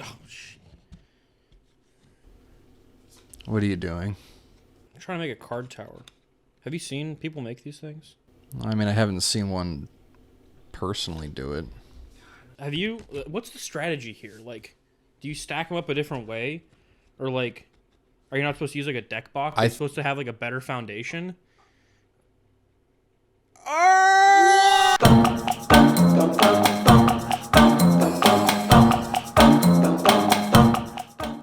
Oh, shit. What are you doing? I'm trying to make a card tower. Have you seen people make these things? I mean, I haven't seen one personally do it. Have you? What's the strategy here? Like, do you stack them up a different way? Or, like, are you not supposed to use, like, a deck box? Are you supposed to have, like, a better foundation?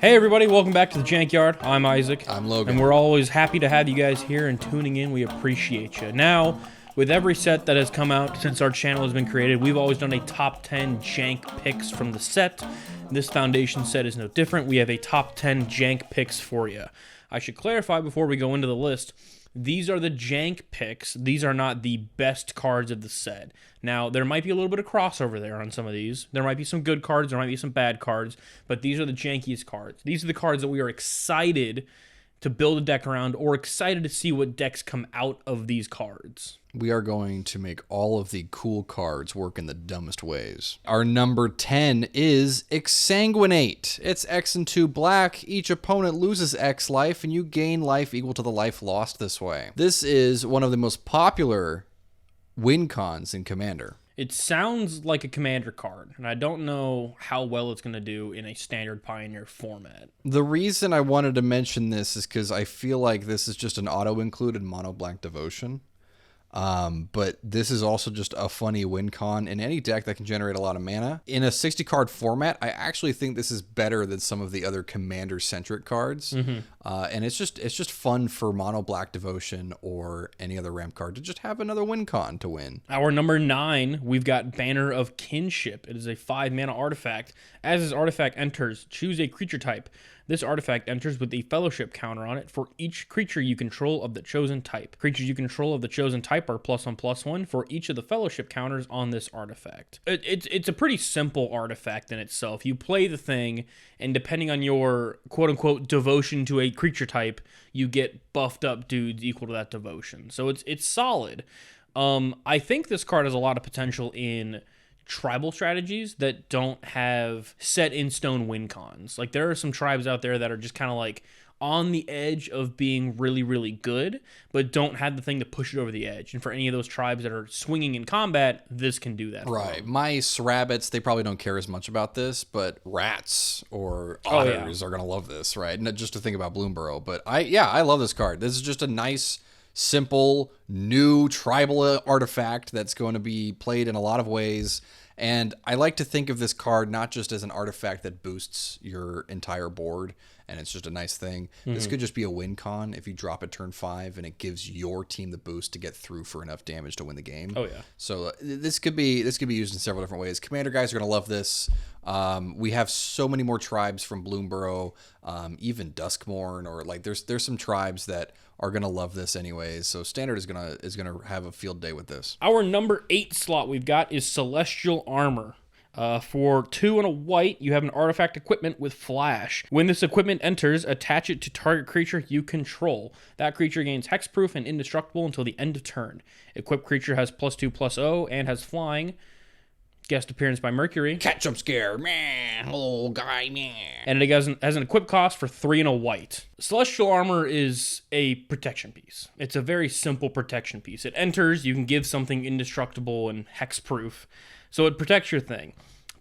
Hey everybody, welcome back to the Jankyard. I'm Isaac. I'm Logan. And we're always happy to have you guys here and tuning in. We appreciate you. Now, with every set that has come out since our channel has been created, we've always done a top 10 jank picks from the set. This foundation set is no different. We have a top 10 jank picks for you. I should clarify before we go into the list, these are the jank picks. These are not the best cards of the set. Now, there might be a little bit of crossover there on some of these. There might be some good cards, there might be some bad cards, but these are the jankiest cards. These are the cards that we are excited to build a deck around or excited to see what decks come out of these cards. We are going to make all of the cool cards work in the dumbest ways. Our number 10 is Exsanguinate. It's X and 2 black. Each opponent loses X life, and you gain life equal to the life lost this way. This is one of the most popular win cons in Commander. It sounds like a Commander card, and I don't know how well it's going to do in a standard Pioneer format. The reason I wanted to mention this is because I feel like this is just an auto-include in Mono Black Devotion. But this is also just a funny win con in any deck that can generate a lot of mana. In a 60-card format, I actually think this is better than some of the other Commander-centric cards. And it's just fun for Mono Black Devotion or any other ramp card to just have another win con to win. Our number 9, we've got Banner of Kinship. It is a 5-mana artifact. As this artifact enters, choose a creature type. This artifact enters with a fellowship counter on it for each creature you control of the chosen type. Creatures you control of the chosen type are +1/+1 for each of the fellowship counters on this artifact. It's a pretty simple artifact in itself. You play the thing, and depending on your quote-unquote devotion to a creature type, you get buffed up dudes equal to that devotion. So it's solid. I think this card has a lot of potential in tribal strategies that don't have set in stone win cons. Like, there are some tribes out there that are just kind of like on the edge of being really, really good, but don't have the thing to push it over the edge. And for any of those tribes that are swinging in combat, this can do that. Right. Mice, rabbits, they probably don't care as much about this, but rats or otters are going to love this, right? Not just to think about Bloomburrow, but I love this card. This is just a nice, simple, new tribal artifact that's going to be played in a lot of ways. And I like to think of this card not just as an artifact that boosts your entire board, and it's just a nice thing. This could just be a win con if you drop it turn 5 and it gives your team the boost to get through for enough damage to win the game. Oh yeah. So this could be used in several different ways. Commander guys are going to love this. We have so many more tribes from Bloomburrow, even Duskmourn, or like there's some tribes that are going to love this anyways. So Standard is going to have a field day with this. Our number 8 slot we've got is Celestial Armor. For 2 and a white, you have an artifact equipment with flash. When this equipment enters, attach it to target creature you control. That creature gains hexproof and indestructible until the end of turn. Equipped creature has +2/+0 and has flying. Guest appearance by Mercury. Cat jump scare, man, little guy, man. And it has an equip cost for 3 and a white. Celestial Armor is a protection piece. It's a very simple protection piece. It enters, you can give something indestructible and hexproof, so it protects your thing.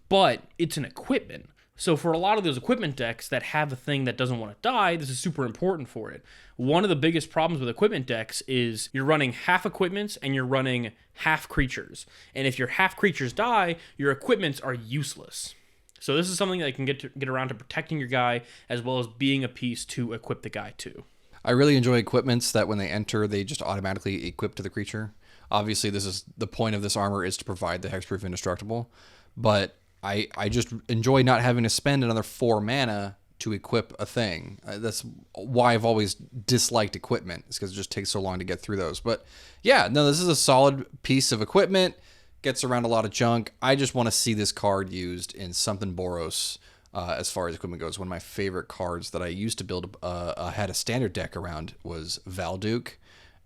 But it's an equipment. So for a lot of those equipment decks that have a thing that doesn't want to die, this is super important for it. One of the biggest problems with equipment decks is you're running half equipments and you're running half creatures. And if your half creatures die, your equipments are useless. So this is something that can get around to protecting your guy as well as being a piece to equip the guy too. I really enjoy equipments that when they enter, they just automatically equip to the creature. Obviously, this is the point of this armor is to provide the hexproof indestructible, but I just enjoy not having to spend another 4 mana to equip a thing. That's why I've always disliked equipment, is because it just takes so long to get through those. But yeah, no, this is a solid piece of equipment, gets around a lot of junk. I just want to see this card used in something Boros as far as equipment goes. One of my favorite cards that I used to build had a standard deck around was Valduke.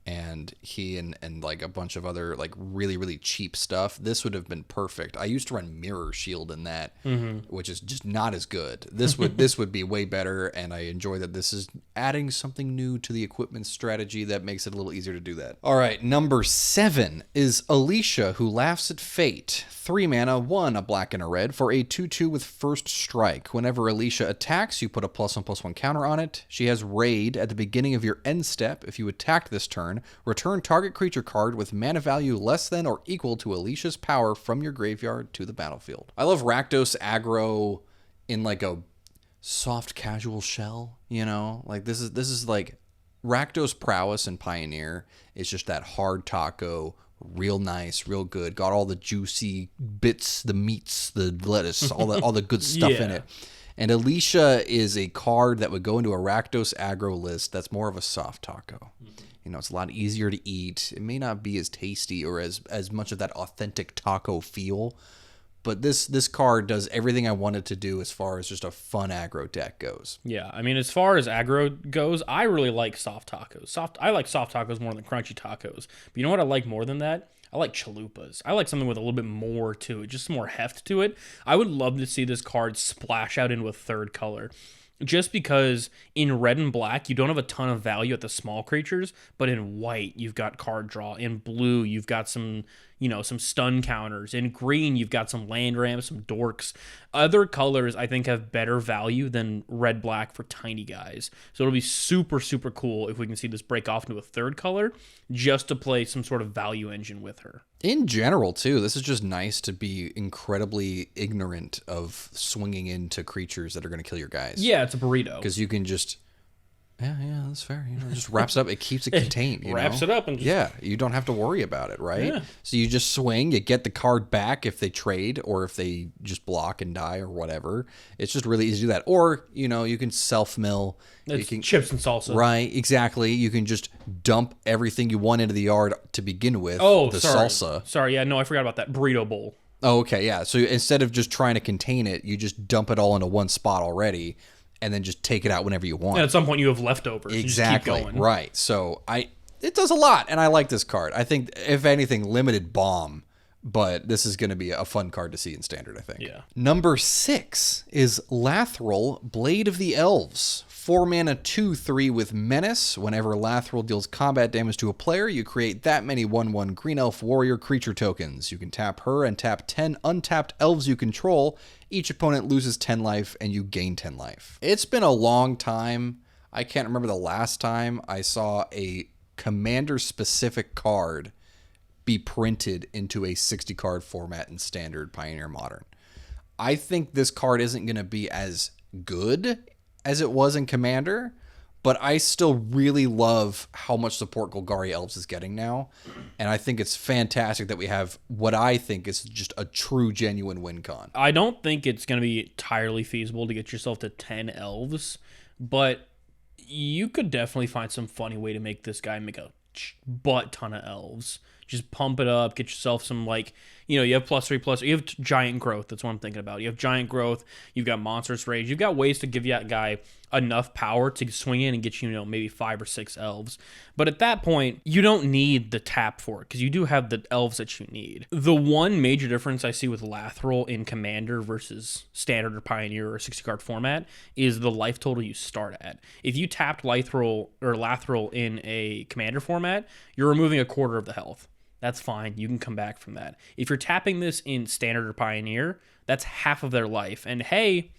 and he and like a bunch of other like really, really cheap stuff, this would have been perfect. I used to run Mirror Shield in that, which is just not as good. This would be way better, and I enjoy that this is adding something new to the equipment strategy that makes it a little easier to do that. All right, number 7 is Alicia, who laughs at fate. 3 mana, 1 a black and a red for a 2/2 with first strike. Whenever Alicia attacks, you put a +1/+1 counter on it. She has Raid at the beginning of your end step. If you attack this turn, return target creature card with mana value less than or equal to Alicia's power from your graveyard to the battlefield. I love Rakdos aggro in like a soft casual shell, you know? Like this is like Rakdos prowess and Pioneer is just that hard taco, real nice, real good. Got all the juicy bits, the meats, the lettuce, all the good stuff in it. And Alicia is a card that would go into a Rakdos aggro list that's more of a soft taco. You know, it's a lot easier to eat. It may not be as tasty or as much of that authentic taco feel, but this card does everything I wanted to do as far as just a fun aggro deck goes. Yeah, I mean, as far as aggro goes, I really like soft tacos. I like soft tacos more than crunchy tacos. But you know what I like more than that? I like chalupas. I like something with a little bit more to it, just some more heft to it. I would love to see this card splash out into a third color. Just because in red and black, you don't have a ton of value at the small creatures, but in white, you've got card draw. In blue, you've got some stun counters. In green, you've got some land ramps, some dorks. Other colors, I think, have better value than red-black for tiny guys. So it'll be super, super cool if we can see this break off into a third color just to play some sort of value engine with her. In general, too, this is just nice to be incredibly ignorant of swinging into creatures that are going to kill your guys. Yeah, it's a burrito. Because you can just... Yeah, that's fair. You know, it just wraps up. It keeps it contained. Wraps it up and just... you don't have to worry about it, right? Yeah. So you just swing. You get the card back if they trade or if they just block and die or whatever. It's just really easy to do that. Or you can self mill. It's chips and salsa. Right, exactly. You can just dump everything you want into the yard to begin with. Oh, the sorry. salsa. Sorry, yeah, no, I forgot about that burrito bowl. Oh, okay, yeah. So instead of just trying to contain it, you just dump it all into one spot already. And then just take it out whenever you want. And at some point you have leftovers. Exactly. You just keep going. Right. So it does a lot, and I like this card. I think, if anything, limited bomb, but this is going to be a fun card to see in Standard, I think. Yeah. Number 6 is Lathril, Blade of the Elves. 4 mana, 2/3 with Menace. Whenever Lathril deals combat damage to a player, you create that many 1/1 Green Elf Warrior creature tokens. You can tap her and tap 10 untapped elves you control. Each opponent loses 10 life, and you gain 10 life. It's been a long time. I can't remember the last time I saw a commander-specific card be printed into a 60-card format in Standard, Pioneer, Modern. I think this card isn't going to be as good as it was in Commander, but I still really love how much support Golgari Elves is getting now, and I think it's fantastic that we have what I think is just a true, genuine win con. I don't think it's going to be entirely feasible to get yourself to 10 elves, but you could definitely find some funny way to make this guy make a butt ton of elves. Just pump it up, get yourself some, you have +3/+. You have giant growth. That's what I'm thinking about. You have giant growth. You've got monstrous rage. You've got ways to give that guy enough power to swing in and get you, maybe 5 or 6 elves. But at that point, you don't need the tap for it because you do have the elves that you need. The one major difference I see with Lathril in Commander versus Standard or Pioneer or 60-card format is the life total you start at. If you tapped Lathril in a Commander format, you're removing a quarter of the health. That's fine. You can come back from that. If you're tapping this in Standard or Pioneer, that's half of their life. And hey,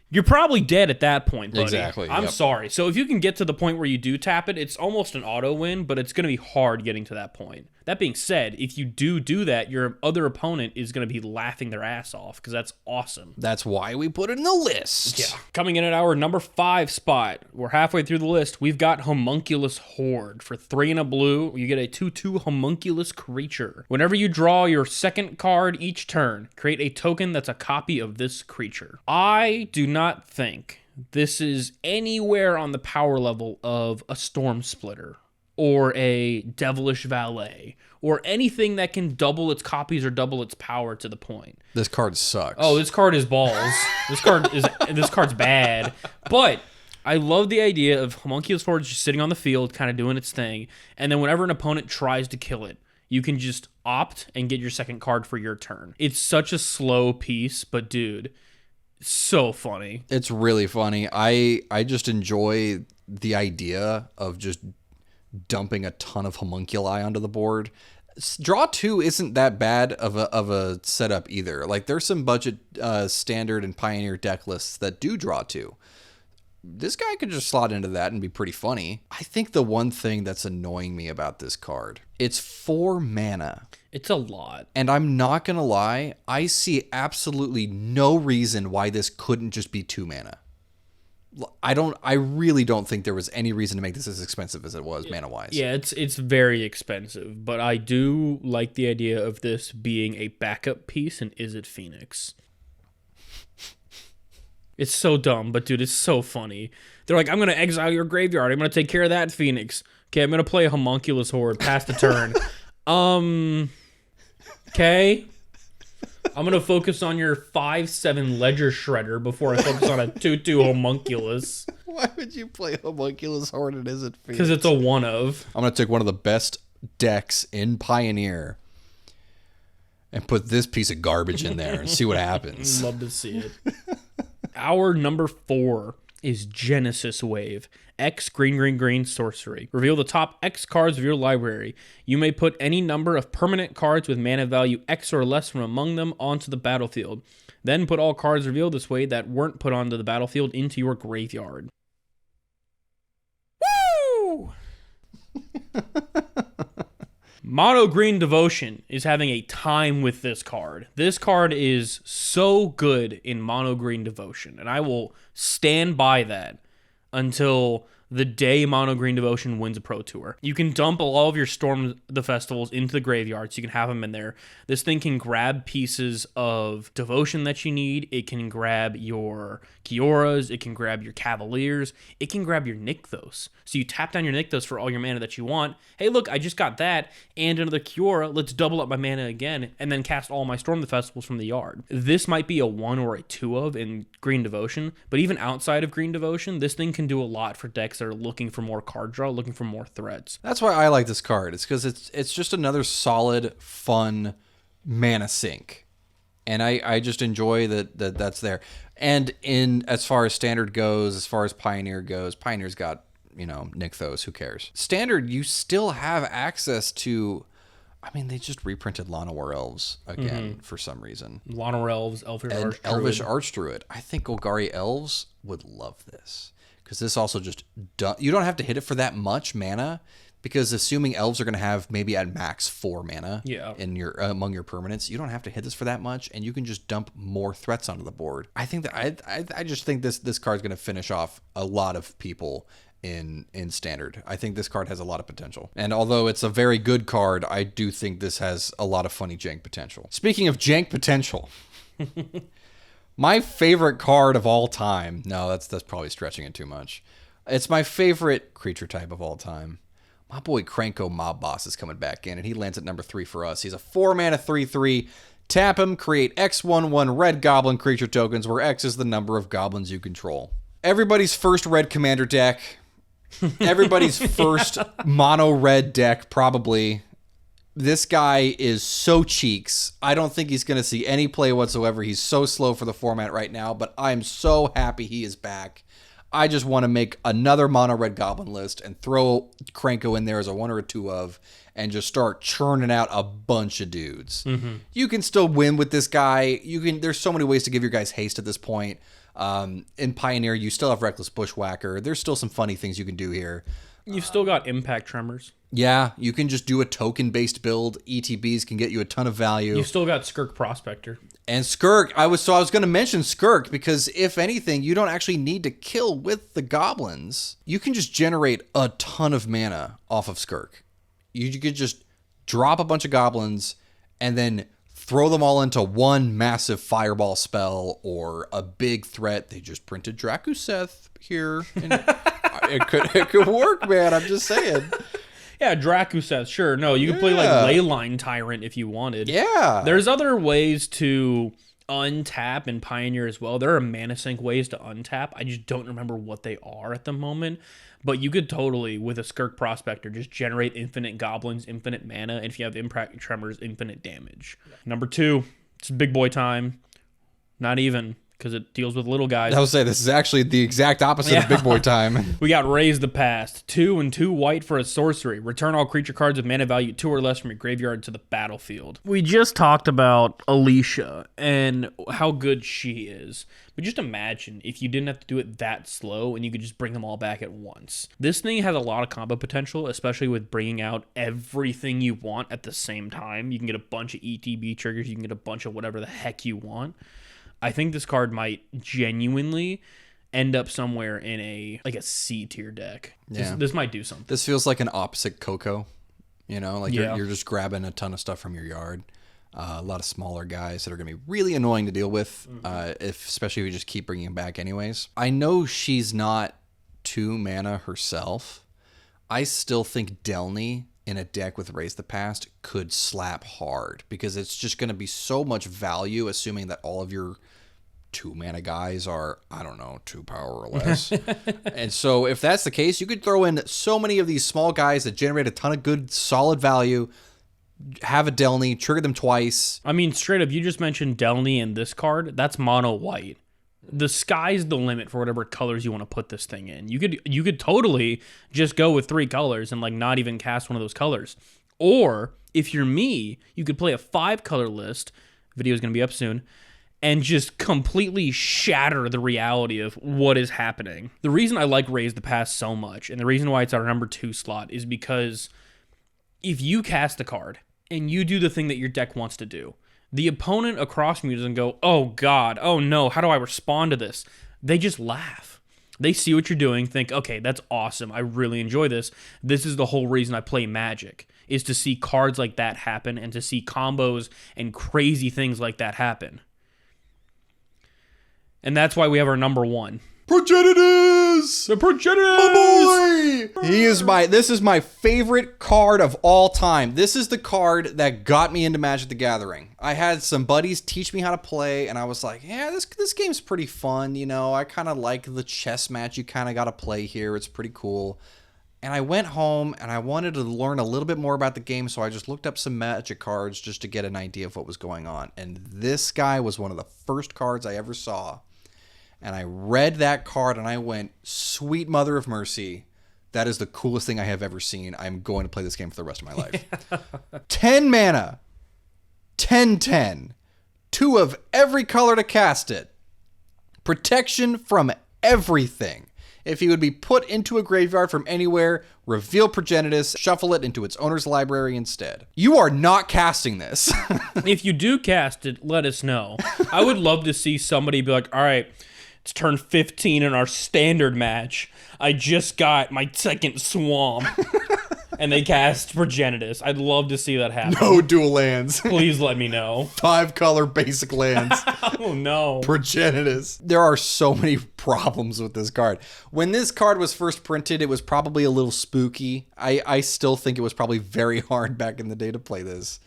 you're probably dead at that point, buddy. Exactly. I'm sorry. So if you can get to the point where you do tap it, it's almost an auto win, but it's going to be hard getting to that point. That being said, if you do that, your other opponent is going to be laughing their ass off because that's awesome. That's why we put it in the list. Yeah. Coming in at our number 5 spot, we're halfway through the list. We've got Homunculus Horde. For 3 and a blue, you get a 2/2 homunculus creature. Whenever you draw your second card each turn, create a token that's a copy of this creature. I do not think this is anywhere on the power level of a Storm Splitter or a Devilish Valet, or anything that can double its copies or double its power to the point. This card sucks. Oh, this card is balls. This card's bad. But I love the idea of Homunculus Horde just sitting on the field, kind of doing its thing, and then whenever an opponent tries to kill it, you can just opt and get your second card for your turn. It's such a slow piece, but dude, so funny. It's really funny. I just enjoy the idea of just dumping a ton of homunculi onto the board. Draw 2 isn't that bad of a setup either. Like, there's some budget standard and pioneer deck lists that do draw 2. This guy could just slot into that and be pretty funny. I think the one thing that's annoying me about this card, it's 4 mana. It's a lot. And I'm not going to lie, I see absolutely no reason why this couldn't just be 2 mana. I really don't think there was any reason to make this as expensive as it was mana-wise. Yeah, it's very expensive, but I do like the idea of this being a backup piece in Is It Phoenix? It's so dumb, but dude, it's so funny. They're like, I'm going to exile your graveyard. I'm going to take care of that, Phoenix. Okay, I'm going to play a Homunculus Horde, pass the turn. Okay. I'm going to focus on your 5/7 Ledger Shredder before I focus on a 2/2 Homunculus. Why would you play Homunculus Horde and Is It Phoenix? Because it's a one-of. I'm going to take one of the best decks in Pioneer and put this piece of garbage in there and see what happens. Love to see it. Our number 4 is Genesis Wave. X green sorcery. Reveal the top X cards of your library. You may put any number of permanent cards with mana value X or less from among them onto the battlefield. Then put all cards revealed this way that weren't put onto the battlefield into your graveyard. Woo! Mono Green Devotion is having a time with this card. This card is so good in Mono Green Devotion, and I will stand by that until the day Mono Green Devotion wins a Pro Tour. You can dump all of your Storm the Festivals into the graveyard, so you can have them in there. This thing can grab pieces of Devotion that you need. It can grab your Kioras. It can grab your Cavaliers. It can grab your Nykthos. So you tap down your Nykthos for all your mana that you want. Hey, look, I just got that and another Kiora. Let's double up my mana again and then cast all my Storm the Festivals from the yard. This might be a 1 or a 2 of in Green Devotion, but even outside of Green Devotion, this thing can do a lot for decks that are looking for more card draw, looking for more threats. That's why I like this card. It's because it's just another solid, fun mana sink. And I just enjoy that's there. And in as far as standard goes, as far as Pioneer goes, Pioneer's got, Nykthos, who cares? Standard, you still have access to, they just reprinted Llanowar Elves again for some reason. Llanowar Elves, Elvish Archdruid. I think Golgari Elves would love this. Because this also just, you don't have to hit it for that much mana, because assuming elves are going to have maybe at max 4 mana in your among your permanents, you don't have to hit this for that much, and you can just dump more threats onto the board. I think that I just think this card's going to finish off a lot of people in standard. I think this card has a lot of potential. And although it's a very good card, I do think this has a lot of funny jank potential. Speaking of jank potential, my favorite card of all time. No, that's probably stretching it too much. It's my favorite creature type of all time. My boy Krenko Mob Boss is coming back in, and he lands at number 3 for us. He's a 4-mana 3/3. Tap him, create X/1/1 red goblin creature tokens, where X is the number of goblins you control. Everybody's first red commander deck. Everybody's first mono red deck, probably. This guy is so cheeks. I don't think he's going to see any play whatsoever. He's so slow for the format right now, but I'm so happy he is back. I just want to make another mono red goblin list and throw Krenko in there as a 1 or a 2 of, and just start churning out a bunch of dudes. You can still win with this guy. There's so many ways to give your guys haste at this point. In Pioneer, you still have Reckless Bushwhacker. There's still some funny things you can do here. You've still got Impact Tremors. Yeah, you can just do a token-based build. ETBs can get you a ton of value. You've still got Skirk Prospector. And Skirk, I was going to mention Skirk, because if anything, you don't actually need to kill with the goblins. You can just generate a ton of mana off of Skirk. You could just drop a bunch of goblins and then throw them all into one massive fireball spell or a big threat. They just printed Drakuseth here. And it could work, man. I'm just saying. Yeah, Drakuseth, sure. No, you could play like Leyline Tyrant if you wanted. Yeah. There's other ways to untap in Pioneer as well. There are mana sink ways to untap. I just don't remember what they are at the moment. But you could totally, with a Skirk Prospector, just generate infinite goblins, infinite mana, and if you have Impact Tremors, infinite damage. Yeah. Number 2, it's big boy time. Not even, because it deals with little guys. I would say this is actually the exact opposite of big boy time. We got Raise the Past. 2 and 2 white for a sorcery. Return all creature cards with mana value 2 or less from your graveyard to the battlefield. We just talked about Alicia and how good she is. But just imagine if you didn't have to do it that slow and you could just bring them all back at once. This thing has a lot of combo potential, especially with bringing out everything you want at the same time. You can get a bunch of ETB triggers. You can get a bunch of whatever the heck you want. I think this card might genuinely end up somewhere in a C tier deck. Yeah. This might do something. This feels like an opposite Coco. You know, like you're just grabbing a ton of stuff from your yard. A lot of smaller guys that are going to be really annoying to deal with, especially if you just keep bringing them back anyways. I know she's not 2 mana herself. I still think Delny in a deck with Raise the Past could slap hard because it's just going to be so much value, assuming that all of your 2 mana guys are, I don't know, 2 power or less. And so if that's the case, you could throw in so many of these small guys that generate a ton of good, solid value, have a Delny, trigger them twice. I mean, straight up, you just mentioned Delny in this card. That's mono white. The sky's the limit for whatever colors you want to put this thing in. You could totally just go with 3 colors and not even cast one of those colors. Or if you're me, you could play a 5 color list. Video's going to be up soon. And just completely shatter the reality of what is happening. The reason I like Raise the Past so much, and the reason why it's our number 2 slot, is because if you cast a card and you do the thing that your deck wants to do, the opponent across from you doesn't go, oh God, oh no, how do I respond to this? They just laugh. They see what you're doing, think, okay, that's awesome. I really enjoy this. This is the whole reason I play Magic, is to see cards like that happen and to see combos and crazy things like that happen. And that's why we have our number 1. Progenitus! The Progenitus! Oh boy! This is my favorite card of all time. This is the card that got me into Magic the Gathering. I had some buddies teach me how to play, and I was like, yeah, this game's pretty fun. You know, I kind of like the chess match you kind of got to play here. It's pretty cool. And I went home, and I wanted to learn a little bit more about the game, so I just looked up some Magic cards just to get an idea of what was going on. And this guy was one of the first cards I ever saw. And I read that card and I went, sweet mother of mercy, that is the coolest thing I have ever seen. I'm going to play this game for the rest of my life. 10 mana, 10/10, 2 of every color to cast it. Protection from everything. If he would be put into a graveyard from anywhere, reveal Progenitus, shuffle it into its owner's library instead. You are not casting this. If you do cast it, let us know. I would love to see somebody be like, all right, it's turn 15 in our standard match. I just got my second Swamp. And they cast Progenitus. I'd love to see that happen. No dual lands. Please let me know. 5 color basic lands. Oh no. Progenitus. There are so many problems with this card. When this card was first printed, it was probably a little spooky. I still think it was probably very hard back in the day to play this.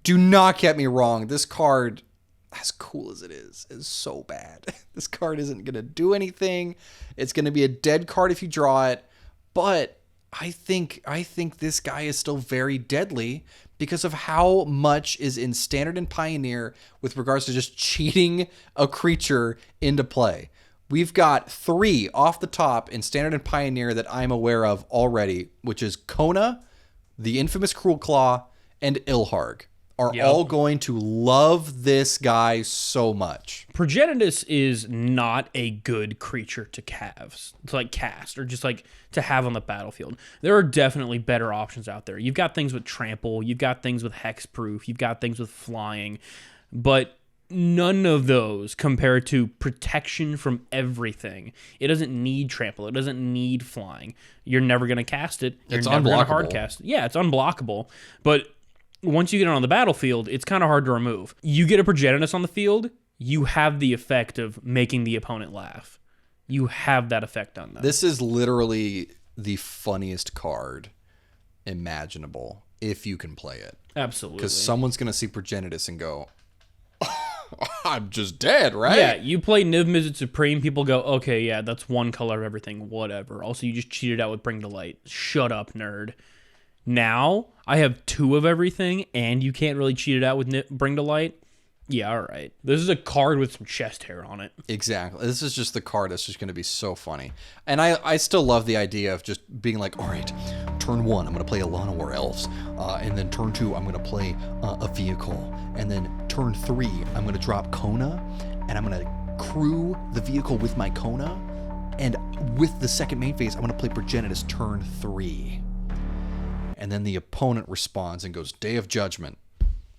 Do not get me wrong. This card, as cool as it is so bad. This card isn't going to do anything. It's going to be a dead card if you draw it. But I think this guy is still very deadly because of how much is in Standard and Pioneer with regards to just cheating a creature into play. We've got 3 off the top in Standard and Pioneer that I'm aware of already, which is Kona, the infamous Cruel Claw, and Ilharg. Are all going to love this guy so much. Progenitus is not a good creature to cast, or just to have on the battlefield. There are definitely better options out there. You've got things with trample, you've got things with hexproof, you've got things with flying, but none of those compare to protection from everything. It doesn't need trample, it doesn't need flying. You're never going to cast it. You're never going to hard cast it. Yeah, it's unblockable, but once you get it on the battlefield, it's kind of hard to remove. You get a Progenitus on the field, you have the effect of making the opponent laugh. You have that effect on them. This is literally the funniest card imaginable if you can play it. Absolutely. Because someone's going to see Progenitus and go, I'm just dead, right? Yeah, you play Niv Mizzet Supreme, people go, okay, yeah, that's one color of everything, whatever. Also, you just cheated out with Bring to Light. Shut up, nerd. Now, I have 2 of everything, and you can't really cheat it out with Bring to Light? Yeah, all right. This is a card with some chest hair on it. Exactly. This is just the card that's just going to be so funny. And I still love the idea of just being like, all right, turn 1, I'm going to play Alana War Elves. And then turn 2, I'm going to play a vehicle. And then turn 3, I'm going to drop Kona. And I'm going to crew the vehicle with my Kona. And with the second main phase, I'm going to play Progenitus turn 3. And then the opponent responds and goes, Day of Judgment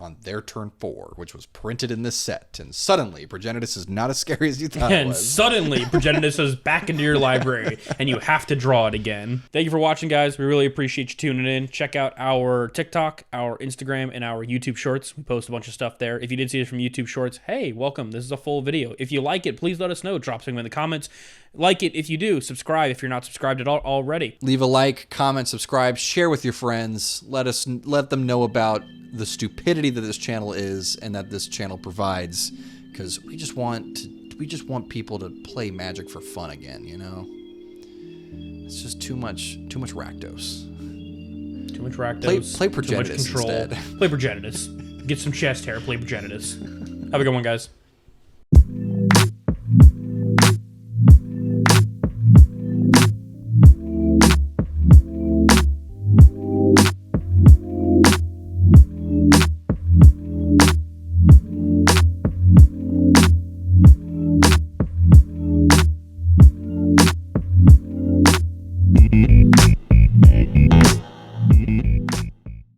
on their turn 4, which was printed in this set. And suddenly, Progenitus is not as scary as you thought it was. And suddenly, Progenitus is back into your library, and you have to draw it again. Thank you for watching, guys. We really appreciate you tuning in. Check out our TikTok, our Instagram, and our YouTube Shorts. We post a bunch of stuff there. If you did see this from YouTube Shorts, hey, welcome. This is a full video. If you like it, please let us know. Drop something in the comments. Like it if you do. Subscribe if you're not subscribed at all already. Leave a like, comment, subscribe, share with your friends. Let them know about the stupidity that this channel is and that this channel provides, because we just want people to play Magic for fun again, you know? It's just too much Rakdos. Too much Rakdos. Play Progenitus instead. Play Progenitus. Get some chest hair, play Progenitus. Have a good one, guys.